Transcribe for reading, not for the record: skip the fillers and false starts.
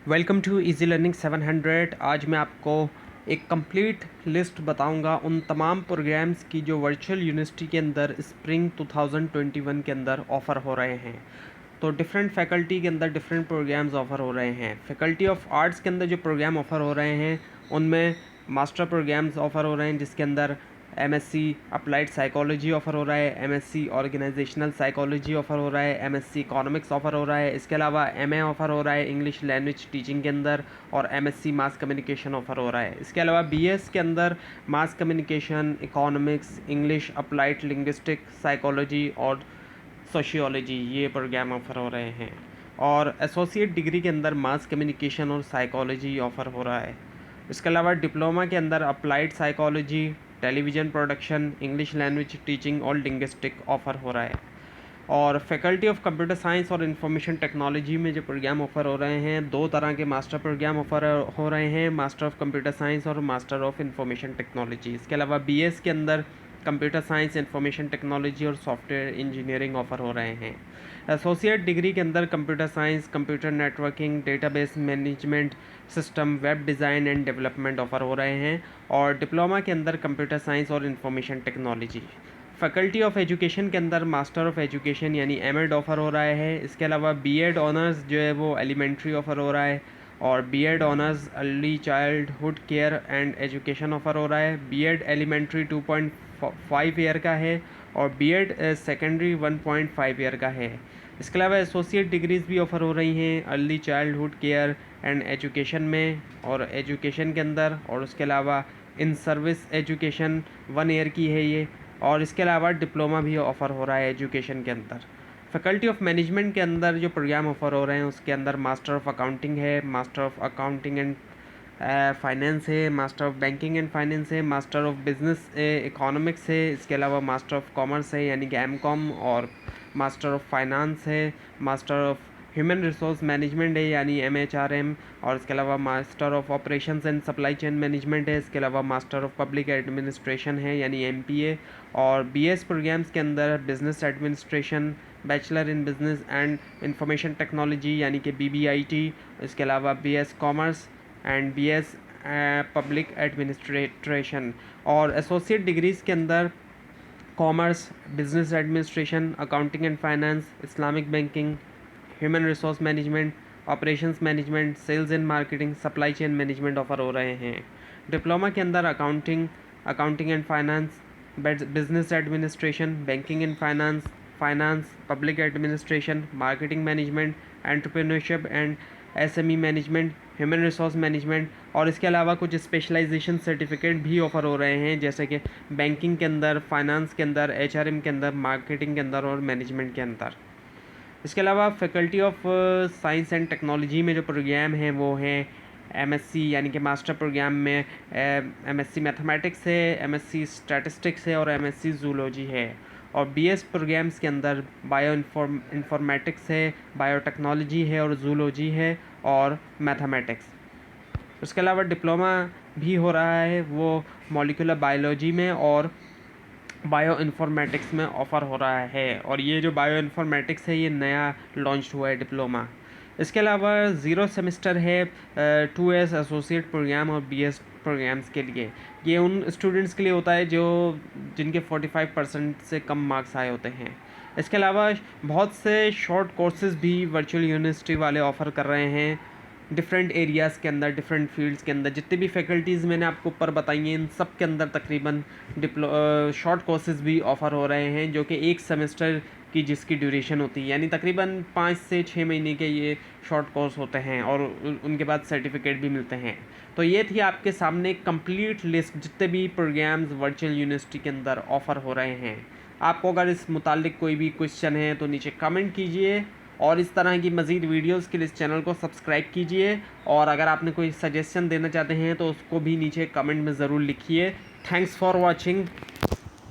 Welcome to easy learning 700। आज मैं आपको एक कंप्लीट लिस्ट बताऊंगा उन तमाम प्रोग्राम्स की जो वर्चुअल यूनिवर्सिटी के अंदर स्प्रिंग 2021 के अंदर ऑफ़र हो रहे हैं। तो डिफरेंट फैकल्टी के अंदर डिफरेंट प्रोग्राम्स ऑफ़र हो रहे हैं। फैकल्टी ऑफ आर्ट्स के अंदर जो प्रोग्राम ऑफ़र हो रहे हैं उनमें मास्टर प्रोग्राम्स ऑफ़र हो रहे हैं, जिसके अंदर एमएससी अप्लाइड साइकोलॉजी ऑफ़र हो रहा है, एमएससी ऑर्गेनाइजेशनल साइकोलॉजी ऑफ़र हो रहा है, एमएससी इकोनॉमिक्स ऑफ़र हो रहा है। इसके अलावा एमए ऑफ़र हो रहा है इंग्लिश लैंग्वेज टीचिंग के अंदर, और एमएससी मास कम्युनिकेशन ऑफ़र हो रहा है। इसके अलावा बीएस के अंदर mass communication, economics, English applied linguistic, psychology और सोशियोलॉजी ये प्रोग्राम ऑफ़र हो रहे हैं। और एसोसिएट डिग्री के अंदर मास कम्युनिकेशन और साइकोलॉजी ऑफ़र हो रहा है। इसके अलावा डिप्लोमा के अंदर applied psychology, television production, English language teaching और लिंग्विस्टिक ऑफ़र हो रहा है। और फैकल्टी ऑफ कंप्यूटर साइंस और इंफॉर्मेशन टेक्नोलॉजी में जो प्रोग्राम ऑफ़र हो रहे हैं, दो तरह के मास्टर प्रोग्राम ऑफ़र हो रहे हैं, मास्टर ऑफ कंप्यूटर साइंस और मास्टर ऑफ इंफॉर्मेशन टेक्नोलॉजी। इसके अलावा बीएस के अंदर कंप्यूटर साइंस, इंफॉर्मेशन टेक्नोलॉजी और सॉफ्टवेयर इंजीनियरिंग ऑफ़र हो रहे हैं। एसोसिएट डिग्री के अंदर computer science, computer networking, database management system, web design and development offer हो रहे हैं। और डिप्लोमा के अंदर कंप्यूटर साइंस और information technology. Faculty of education के अंदर मास्टर ऑफ एजुकेशन यानी एमएड ऑफ़र हो रहा है। इसके अलावा बीएड ऑनर्स जो है वो एलिमेंट्री ऑफ़र हो रहा है, और BEd honours early childhood care and education offer हो रहा है। बीएड एलिमेंट्री 2.5 ईयर का है, और बीएड सेकेंडरी 1.5 ईयर का है। इसके अलावा एसोसिएट डिग्रीज़ भी ऑफ़र हो रही हैं early childhood care and education में और एजुकेशन के अंदर, और उसके अलावा इन सर्विस एजुकेशन 1 ईयर की है ये। और इसके अलावा डिप्लोमा भी ऑफ़र हो रहा है एजुकेशन के अंदर। फैकल्टी ऑफ मैनेजमेंट के अंदर जो प्रोग्राम ऑफ़र हो रहे हैं उसके अंदर मास्टर ऑफ अकाउंटिंग है, master of accounting and finance है, master of banking and finance है, मास्टर ऑफ बिजनेस इकोनॉमिक्स है। इसके अलावा मास्टर ऑफ कॉमर्स है यानी कि एमकॉम, और मास्टर ऑफ फाइनेंस है, master of human resource management है यानी एमएचआरएम, और इसके अलावा master of operations and supply chain management है। इसके अलावा मास्टर ऑफ पब्लिक एडमिनिस्ट्रेशन है यानी एमपीए। और बीएस प्रोग्राम्स के अंदर business administration, bachelor in business and information technology यानी कि बीबीआईटी। इसके अलावा BS commerce and BS public administration. और एसोसिएट डिग्रीज़ के अंदर commerce, business administration, accounting and finance, Islamic banking, human resource management, operations management, sales and marketing, supply chain management offer हो रहे हैं। डिप्लोमा के अंदर accounting and finance, business administration, banking and finance, finance, public administration, marketing management, entrepreneurship and SME management, human resource management. और इसके अलावा कुछ specialisation certificate भी ऑफ़र हो रहे हैं, जैसे कि बैंकिंग के अंदर, फाइनेंस के अंदर, एचआरएम के अंदर, मार्केटिंग के अंदर और मैनेजमेंट के अंदर। इसके अलावा faculty of science and technology में जो प्रोग्राम हैं वो हैं एमएससी यानी कि मास्टर प्रोग्राम में एमएससी मैथमेटिक्स है, एमएससी स्टैटिस्टिक्स है और एमएससी जूलॉजी है। और बीएस प्रोग्राम्स के अंदर बायो इंफॉर्मेटिक्स है, बायोटेक्नोलॉजी है और जूलॉजी है और मैथमेटिक्स। उसके अलावा डिप्लोमा भी हो रहा है वो मॉलिक्यूलर बायोलॉजी में और बायो इन्फॉर्मेटिक्स में ऑफ़र हो रहा है। और ये जो बायो इन्फॉर्मेटिक्स है ये नया लॉन्च हुआ है डिप्लोमा। इसके अलावा 0 सेमेस्टर है 2 एसोसिएट प्रोग्राम और बीएस प्रोग्राम्स के लिए। ये उन स्टूडेंट्स के लिए होता है जो जिनके 45% से कम मार्क्स आए होते हैं। इसके अलावा बहुत से शॉर्ट कोर्सेज़ भी वर्चुअल यूनिवर्सिटी वाले ऑफ़र कर रहे हैं डिफरेंट एरियाज़ के अंदर, डिफरेंट फील्ड्स के अंदर। जितनी भी फैकल्टीज़ मैंने आपको ऊपर बताई हैं इन सब के अंदर तकरीबन शॉर्ट कोर्सेज़ भी ऑफ़र हो रहे हैं, जो कि 1 सेमेस्टर की जिसकी ड्यूरेशन होती है, यानी तकरीबन 5 से 6 महीने के ये शॉर्ट कोर्स होते हैं और उनके बाद सर्टिफिकेट भी मिलते हैं। तो ये थी आपके सामने कंप्लीट लिस्ट जितने भी प्रोग्राम्स वर्चुअल यूनिवर्सिटी के अंदर ऑफ़र हो रहे हैं। आपको अगर इस मुतालिक कोई भी क्वेश्चन है तो नीचे कमेंट कीजिए, और इस तरह की मज़ीद वीडियोस के लिए इस चैनल को सब्सक्राइब कीजिए। और अगर आपने कोई सजेशन देना चाहते हैं तो उसको भी नीचे कमेंट में ज़रूर लिखिए। Thanks for watching.